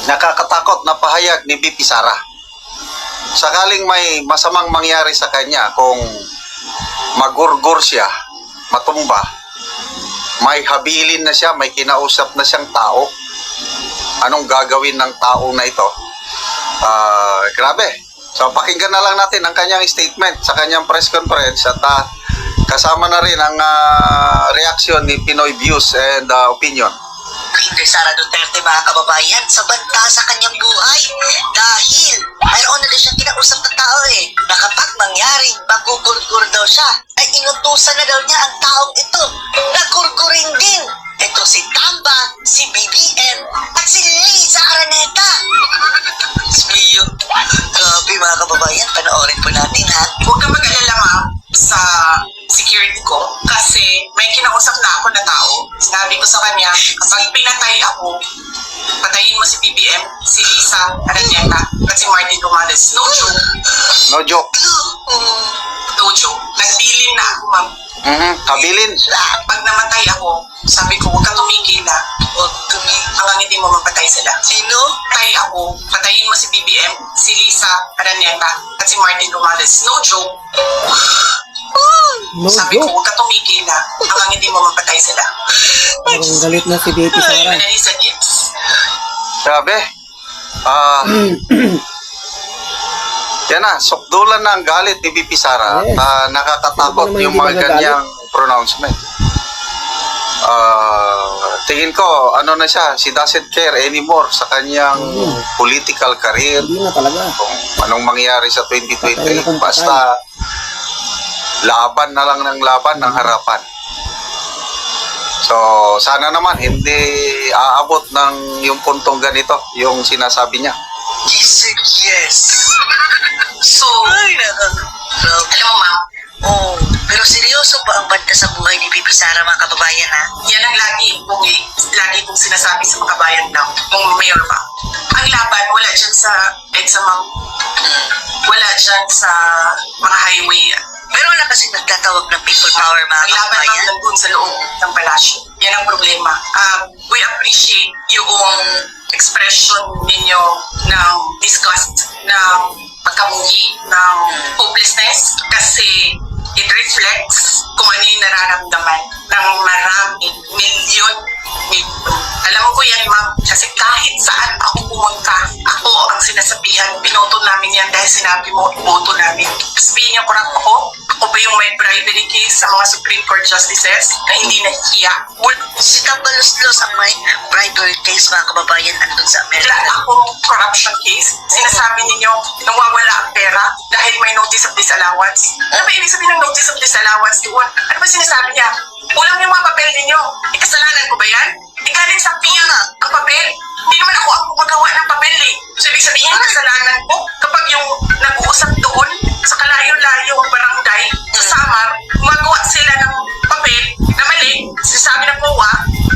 nakakatakot na pahayag ni BP Sara. Sakaling may masamang mangyari sa kanya, kung magurgur siya, matumba, may habilin na siya, may kinausap na siyang tao, anong gagawin ng tao na ito? Grabe. So pakinggan na lang natin ang kanyang statement sa kanyang press conference, at kasama na rin ang reaksyon ni Pinoy Views and Opinion. Kay Sara Duterte, mga kababayan, sa banta sa kanyang buhay dahil mayroon na din siyang kinausap na tao na kapag mangyaring magugurgur daw siya ay inutusan na daw niya ang taong ito na gurgurin din. Ito si Tamba, si BBM at si Liza Araneta. Smio, grabe mga kababayan, panoorin po natin ha. Huwag kang mag-alala, ma'am, sa security ko kasi may kinausap na ako na tao. Sinabi ko sa kanya, kapag pinatay ako, patayin mo si BBM, si Liza Araneta at si Martin Romales. No joke. No joke. No joke. Nagbilin na ako, ma'am. Habilin. Pag namatay ako, sabi ko, huwag kang tumigil na. Huwag tumigil. Hanggang hindi mo mapatay sila. Sino? Patay ako, patayin mo si BBM, si Liza Araneta at si Martin Romales. No joke. No Sabi ko, joke. huwag ka tumigil na hanggang hindi mo mapatay sila. Parang galit na si BP Sara. And then he said yes. Grabe. Yan na, sukdulan na ang galit ni BP Sara. Yes. Nakakatakot Ano naman yung hindi mga magagalit? ganyang pronouncement. Tingin ko, ano na siya, she doesn't care anymore sa kanyang political career. Hindi na talaga. Kung anong mangyari sa Patay na 2028, kung basta laban na lang ng laban ng harapan. So, sana naman hindi aabot ng yung puntong ganito, yung sinasabi niya. Yes, sir, yes. So, Ay, nakaka-proud. alam mo, ma'am, Oh, pero seryoso ba ang banta sa buhay ni BP Sara, mga kababayan ha? yan ang lagi kong sinasabi sa mga bayan na nung mayor pa. Ang laban, wala dyan sa EDSA, ma'am. Wala dyan sa mga highway. Meron na kasi nagtatawag ng people power, mga Ang laban, ma'am, kababayan. nandun sa loob ng palasyo. Yan ang problema. We appreciate yung expression ninyo ng disgust, ng pagkamuhi, ng hopelessness, kasi it reflects kung ano yung nararamdaman ng maraming milyon. Alam ko yan, ma'am, kasi kahit saan ako pumunta, ako ang sinasabihan, binoto namin yan dahil sinabi mo, iboto namin. Sabihin niyo, kurang ako ba yung may bribery case sa mga Supreme Court justices na hindi nahihiya? Si Tambalos-Los ang may bribery case, mga kababayan, andun sa Amerika. Wala akong corruption case. Sinasabi ninyo, nawawala ang pera dahil may notice of disallowance. Ano ba ibig sabihin ng notice of disallowance doon? Ano ba sinasabi niya? Kulang yung mga papel ninyo. Kasalanan ko ba yan? Galing sa PIA ang papel. Hindi naman ako ang gumagawa ng papel eh. So ibig sabihin, kasalanan ko kapag yung nag-uusap doon sa kalayo-layo barangay sa Samar, gumagawa sila ng papel na mali, sinasabi ng POA,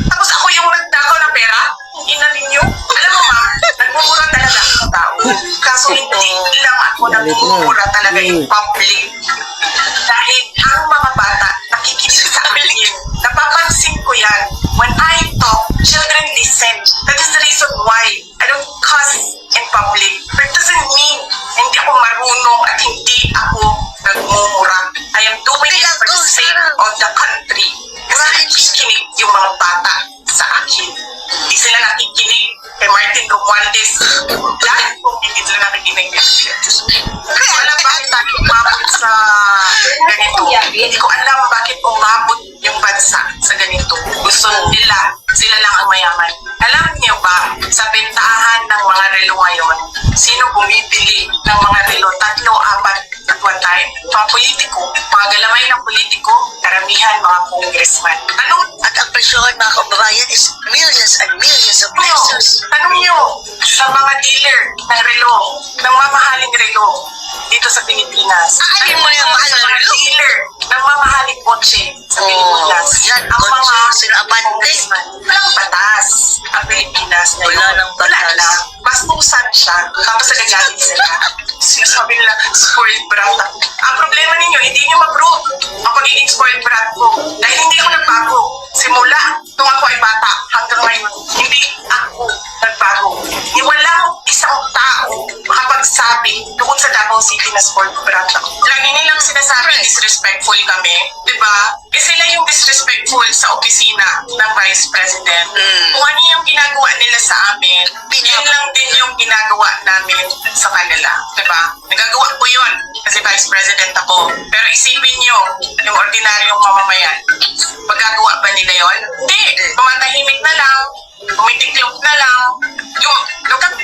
tapos ako yung nagdakaw ng pera, ina ninyo. Alam mo, ma'am, nagmumura talaga ako sa tao. Kaso hindi lang ako nagmumura talaga yung public. Dahil ang mga bata nakikinig sa akin. Napapansin ko yan. When I talk, children listen. That is the reason why I don't cuss in public. But it doesn't mean hindi ako marunong at hindi ako nagmumura. I am doing it for the sake of the country. Kasi nakikinig yung mga bata sa akin. Hindi sila nakikinig kay Martin Romualdez. Dahil kung hindi sila nakikinig. Kaya alam bakit tayo umabot sa ganito. Hindi ko alam bakit umabot yung bansa sa ganito. Gusto nila, sila lang ang mayaman. Alam niyo ba, sa bentahan ng mga relo ngayon, sino bumibili ng mga relo? 3, 4 at one time? Mga politiko, mga galamay ng politiko, karamihan mga congressman. Anong At ang presyohan, mga kababayan, is millions and millions of pesos. tanong nyo sa mga dealer ng relo, ng mamahaling relo dito sa Pilipinas. Aanin mo yung mahal Sa na mga relo? dealer ng mamahaling kotse sa Pilipinas. yan, Ang kotse, mga sila abante. congressman, walang batas ang Pilipinas ngayon. Wala nang batas. Wala na. Bastusan siya. Tapos nagagalit sila. Sinasabi nila, spoiled brat ako. Ang problema ninyo, hindi nyo ma-prove ang pagiging spoiled brat ko. Dahil hindi ako nagbago. Simula nung ako ay bata hanggang ngayon, hindi ako nagbago. Wala Davao City na sport branch ako. Lagi nilang sinasabi disrespectful kami, di ba? Eh sila yung disrespectful sa opisina ng Vice President. Kung ano yung ginagawa nila sa amin, yun lang din yung ginagawa namin sa kanila, di ba? Nagagawa ko yun kasi Vice President ako. Pero isipin nyo, yung ordinaryong mamamayan, magagawa ba nila yun? Hindi. Tumatahimik na lang, umitiklop na lang. Yung, look at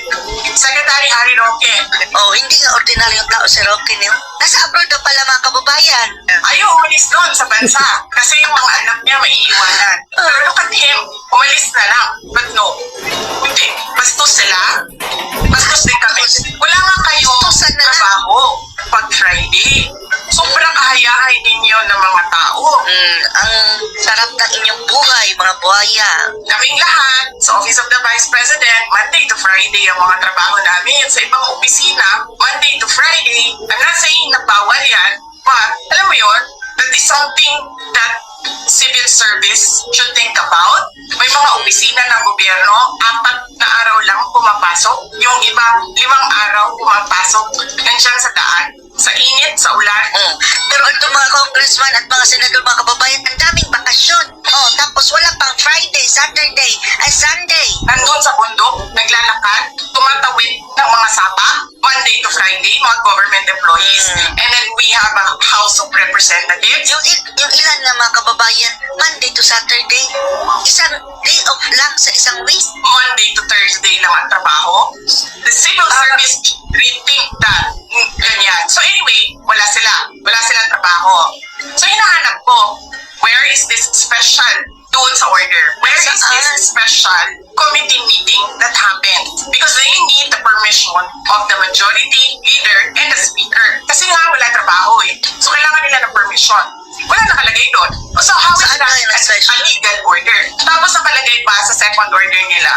Secretary Harry Roque. Oh, hindi nga ordinaryong tao si Rocky niyo. Nasa abroad daw pala mga kababayan. Ayaw umalis doon sa bansa kasi yung mga anak niya maiiwanan. Pero look at him, umalis na lang. But no, hindi. Bastos sila. Bastos din kami. Wala nga kayong Bastusan na lang. trabaho pag Friday. Sobrang kahayahay ninyo ng mga tao. Ang sarap ng inyong buhay, mga buhaya. Kaming lahat, sa Office of the Vice President, Monday to Friday ang mga trabaho namin. Sa ibang opisina, Monday to Friday. I'm not saying na bawal yan, but alam mo yun, that is something that civil service should think about. May mga opisina ng gobyerno, 4 na araw lang pumapasok. Yung iba, 5 araw pumapasok. Nandiyan sa daan, sa init, sa ulan. Pero ito mga congressman at mga senador, mga kababayan, ang daming bakasyon. Oh, tapos wala pang Friday, Saturday, ay Sunday. Nandun sa bundok, naglalakad, tumatawid ng mga sapa, Monday to Friday, mga government employees. And then we have a House of Representatives. Yung ilan na mga kababayan, Monday to Saturday, isang day off lang sa isang week. Monday to Thursday lang ang trabaho. The civil service rethink that. Ganyan. So anyway, wala sila. Wala silang trabaho. So hinahanap ko, where is this special doon sa order? Where is this special committee meeting that happened? Because they need the permission of the majority leader and the speaker. Kasi nga wala trabaho eh. So kailangan nila ng permission. Wala nakalagay doon. So how is Saan that kayo nag-special? a legal order? Tapos nakalagay pa sa second order nila,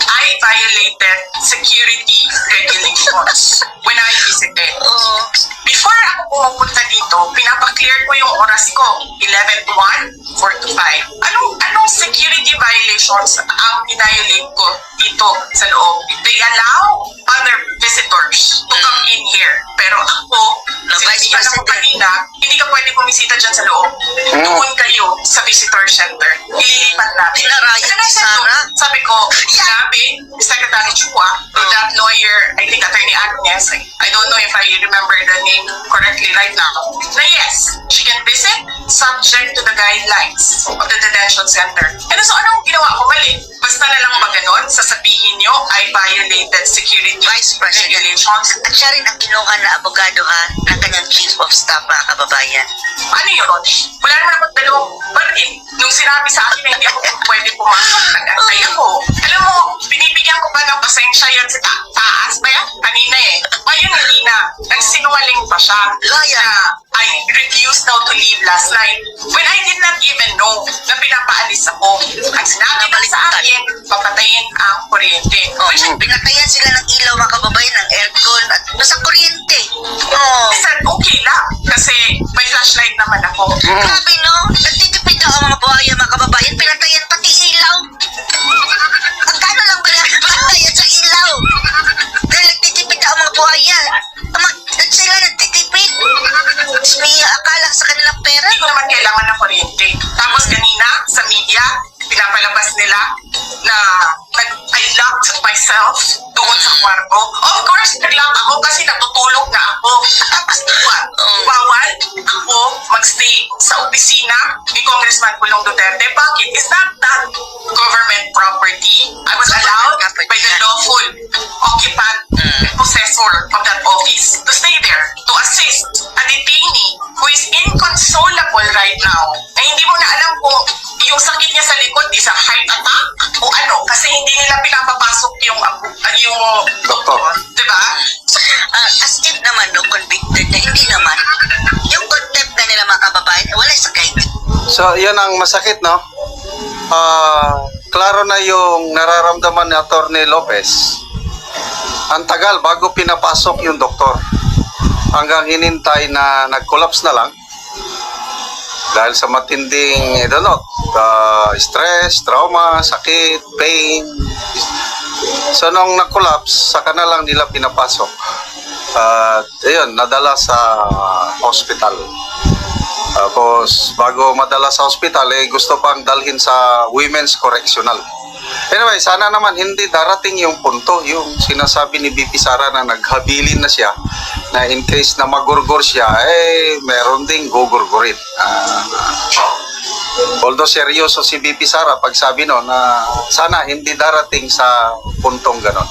I violated security regulations when I visited. Oh, Before ako pumupunta dito, pinapaklear ko yung oras ko. 11 to 1, 4 to 5. Anong security violations ang violate ko dito sa loob? They allow other visitors to come in here. Pero ako, Na Vice sinabihan ako President. kanina, hindi ka pwede bumisita dyan sa loob. Doon kayo sa visitor center. Ililipat natin. Pinaraya And I ni said to- Sarah. Sabi ko, sinabi ni Secretary Chua to that lawyer, I think Attorney Agnes, I don't know if I remember the name correctly right now, na yes, she can visit subject to the guidelines of the detention center. And so anong ginawa ko mali? Basta na lang ba ganon, sasabihin nyo, I violated security Vice President. regulations. At siya rin ang kinuha na abogado ha ng kanyang chief of staff, mga kababayan. Ano yun? Wala naman akong dalawang baril. Nung sinabi sa akin na hindi ako pwede pumasok, nag-antay ako. Alam mo, binibigyan ko pa ng pasensya yan sa taas ba yan? Kanina eh. Ngayon hindi na. Nagsinungaling pa siya. Laya. Na I refused now to leave last night when I did not even know na pinapaalis ako. Ang sinabi lang sa akin, papatayin ang kuryente. Which I Pinatayan sila ng ilaw, mga kababayan, ng aircon at nasa kuryente. Oh, said, okay lang. Kasi may flashlight naman ako. grabe no? Nagtitipid daw ang mga buhaya, mga kababayan, pinatayan pati ilaw. Ang gano lang ba na pinatayan sa ilaw? Dahil nagtitipid daw ang mga buhaya. At sila nagtitipid. May akala sa kanilang pera. Hindi ko naman kailangan ng kuryente. Tapos kanina, sa media, pinapalabas nila na I locked myself doon sa kwarto. Of course, nag-lock ako kasi natutulog na ako. Tapos diba, bawal ako magstay sa opisina ni Congressman Pulong Duterte. Bakit? Is that government property? I was allowed by the lawful occupant and possessor of that office to stay there to assist a detainee who is inconsolable right now. Na hindi mo na alam kung yung sakit niya sa likod is a heart attack o ano kasi hindi nila pinapapasok yung Doktor. diba? As if naman, no, convicted na hindi naman. Yung contempt na nila, mga kababayan, wala sa kahit. So, yan ang masakit, no? Klaro na yung nararamdaman ni Atty. Lopez. Ang tagal bago pinapasok yung doktor. Hanggang hinintay na nag-collapse na lang. Dahil sa matinding, I don't know, stress, trauma, sakit, pain. So, nung nag-collapse, saka na lang nila pinapasok. At ayun, nadala sa hospital. Tapos bago madala sa hospital, gusto pang dalhin sa Women's Correctional. Anyway, sana naman hindi darating yung punto, yung sinasabi ni BP Sara na naghabilin na siya, na in case na magurgur siya, meron ding gugurgurin. Although seryoso si BP Sara pag sabi no, na sana hindi darating sa puntong ganon.